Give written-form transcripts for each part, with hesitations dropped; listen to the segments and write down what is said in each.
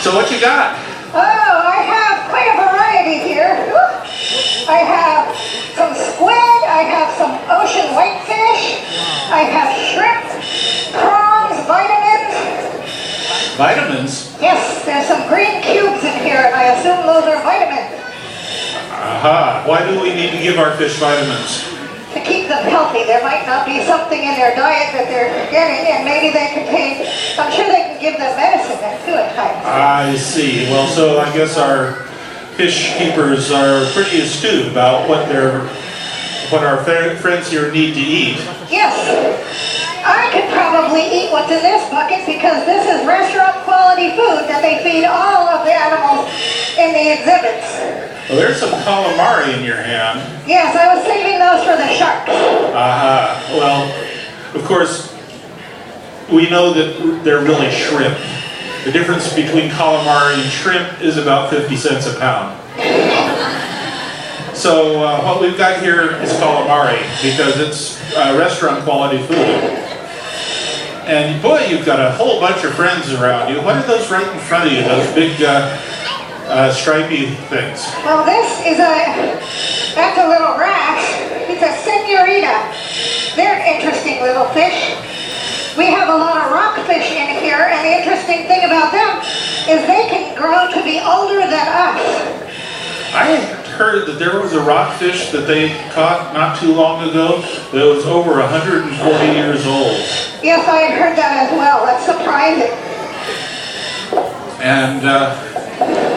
So what you got? Oh, I have quite a variety here. I have some squid, I have some ocean whitefish, I have shrimp, prawns, vitamins. Vitamins? Yes, there's some green cubes in here, and I assume those are vitamins. Aha. Why do we need to give our fish vitamins? To keep them healthy. There might not be something in their diet that they're getting, and maybe they contain, I'm sure they can give them medicine then too at times. I see. Well, so I guess our fish keepers are pretty astute about what our friends here need to eat. Yes. I could probably eat what's in this bucket because this is restaurant quality food that they feed all of the animals in the exhibits. Well, there's some calamari in your hand. Yes, I was saving those for the sharks. Aha. Well, of course, we know that they're really shrimp. The difference between calamari and shrimp is about 50 cents a pound. So what we've got here is calamari because it's restaurant quality food. And boy, you've got a whole bunch of friends around you. What are those right in front of you, those big stripy things? Well, that's a little wrasse. It's a senorita. They're interesting little fish. We have a lot of rockfish in here, and the interesting thing about them is they can grow to be older than us. I heard that there was a rockfish that they caught not too long ago that was over 140 years old. Yes, I had heard that as well. That's surprising. And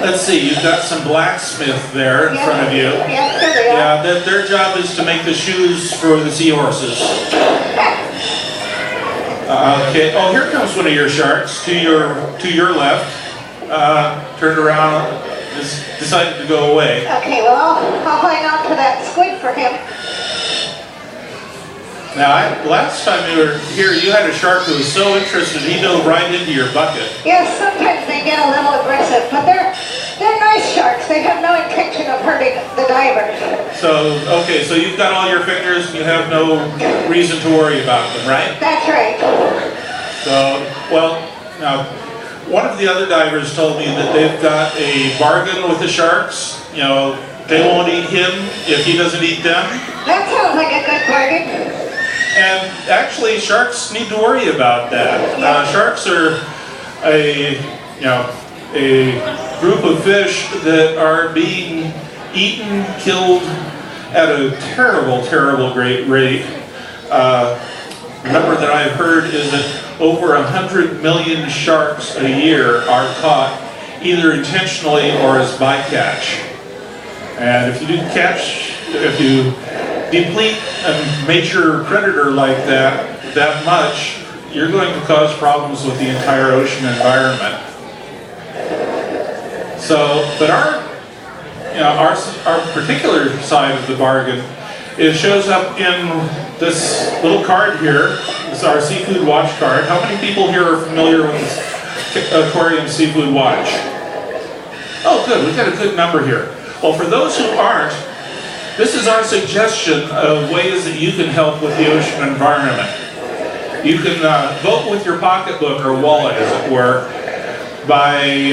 let's see, you've got some blacksmith there in front of you. Yes, there they are. Yeah, their job is to make the shoes for the seahorses. Okay. Oh, here comes one of your sharks to your left. Turned around. Decided to go away. Okay, well, I'll hang on to that squid for him. Now, last time you were here, you had a shark that was so interested, he dove right into your bucket. Yes, sometimes they get a little aggressive, but they're nice sharks. They have no intention of hurting the divers. So, okay, so you've got all your fingers, and you have no reason to worry about them, right? That's right. So, well, now, one of the other divers told me that they've got a bargain with the sharks. You know, they won't eat him if he doesn't eat them. That sounds like a good bargain. And actually, sharks need to worry about that. Sharks are a group of fish that are being eaten, killed at a terrible, terrible great rate. Number that I've heard is that over 100 million sharks a year are caught either intentionally or as bycatch. And if you deplete a major predator like that much, you're going to cause problems with the entire ocean environment. So, but our particular side of the bargain shows up in this little card here. This is our Seafood Watch card. How many people here are familiar with this Aquarium Seafood Watch? Oh, good. We've got a good number here. Well, for those who aren't, this is our suggestion of ways that you can help with the ocean environment. You can vote with your pocketbook or wallet, as it were, by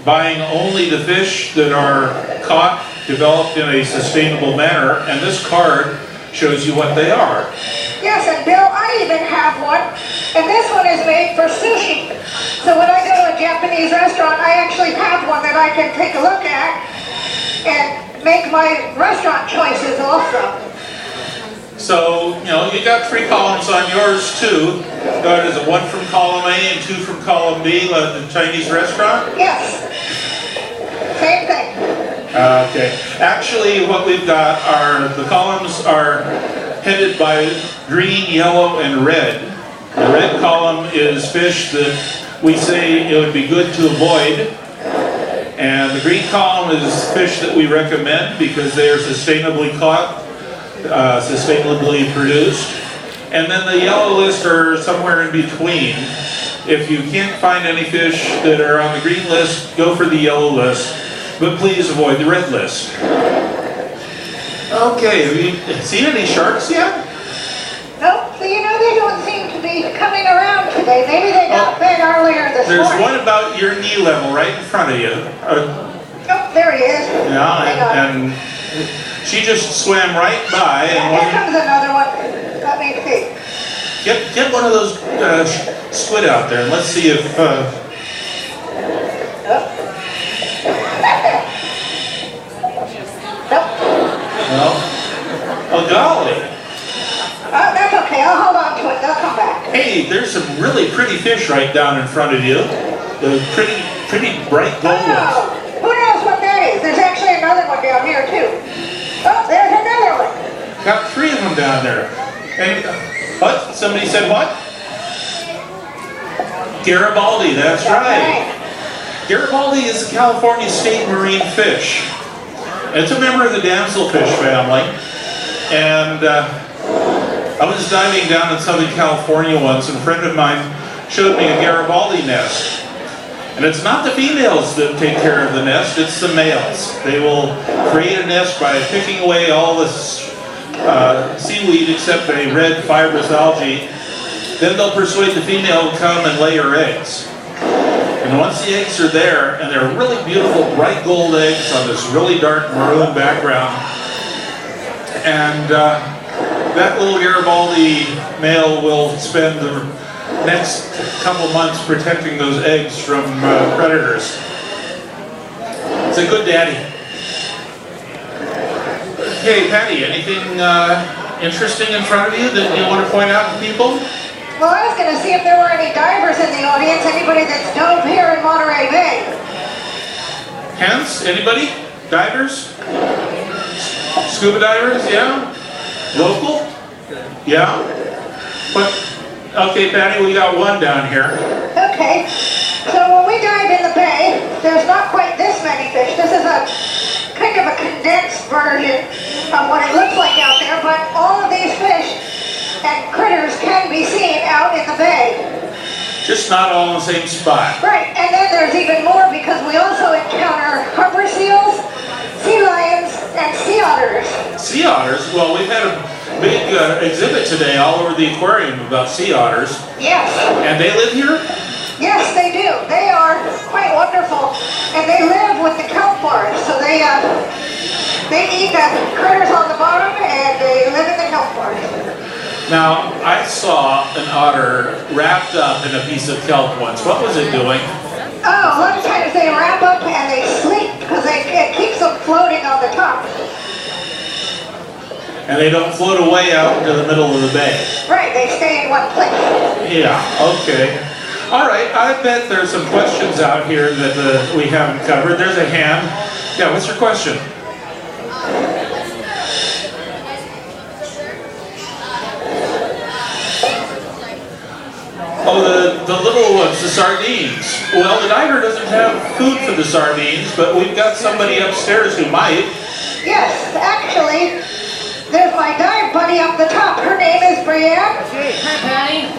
buying only the fish that are caught, developed in a sustainable manner, and this card shows you what they are. Yes, and Bill, I even have one, and this one is made for sushi. So when I go to a Japanese restaurant, I actually have one that I can take a look at and make my restaurant choices also. So, you got 3 columns on yours too. Is it 1 from column A and 2 from column B, like the Chinese restaurant? Yes. Same thing. Okay. Actually, what we've got are, the columns are headed by green, yellow, and red. The red column is fish that we say it would be good to avoid. And the green column is fish that we recommend because they are sustainably caught, sustainably produced. And then the yellow list are somewhere in between. If you can't find any fish that are on the green list, go for the yellow list. But please avoid the red list. Okay, have you seen any sharks yet? Nope, so they don't seem to be coming around today. Maybe they got fed earlier this morning. There's one about your knee level, right in front of you. Oh, there he is. Yeah, Hang on. and she just swam right by. Here And comes another one. Let me see. get one of those squid out there, and let's see if. Oh. Nope. Well, oh golly. Oh, that's okay. I'll hold on to it. They'll come back. Hey, there's some really pretty fish right down in front of you. The pretty bright gold ones. Oh, who knows what that is? There's actually another one down here, too. Oh, there's another one. Got 3 of them down there. And what? Somebody said what? Garibaldi, that's right. Garibaldi is a California state marine fish. It's a member of the damselfish family. And I was diving down in Southern California once, and a friend of mine showed me a Garibaldi nest. And it's not the females that take care of the nest, it's the males. They will create a nest by picking away all this seaweed except a red fibrous algae. Then they'll persuade the female to come and lay her eggs. And once the eggs are there, and they're really beautiful bright gold eggs on this really dark maroon background, and that little Garibaldi male will spend the next couple months protecting those eggs from predators. It's a good daddy. Hey, Patty, anything interesting in front of you that you want to point out to people? Well, I was going to see if there were any divers in the audience, anybody that's dove here in Monterey Bay. Hence, anybody? Divers? Scuba divers, yeah? Local? Yeah? But, okay, Patty, we got one down here. Okay, so when we dive in the bay, there's not quite this many fish. This is a kind of a condensed version of what it looks like out there, but all of these fish and critters can be seen out in the bay. Just not all in the same spot. Right, and then there's even more because we also encounter harbor seals, sea lions, and sea otters. Sea otters? Well, we've had a big exhibit today all over the aquarium about sea otters. Yes. And they live here? Yes, they do. They are quite wonderful, and they live with the kelp forest. So they eat the critters on the bottom, and they live in the kelp forest. Now, I saw an otter wrapped up in a piece of kelp once. What was it doing? Oh, a lot of times they wrap up and they sleep because it keeps them floating on the top. And they don't float away out into the middle of the bay. Right, they stay in one place. Yeah, okay. All right, I bet there's some questions out here that we haven't covered. There's a hand. Yeah, what's your question? Oh, the little ones, the sardines. Well, the diver doesn't have food for the sardines, but we've got somebody upstairs who might. Yes, actually, there's my dive buddy up the top. Her name is Brienne. Hey, hi, Patty.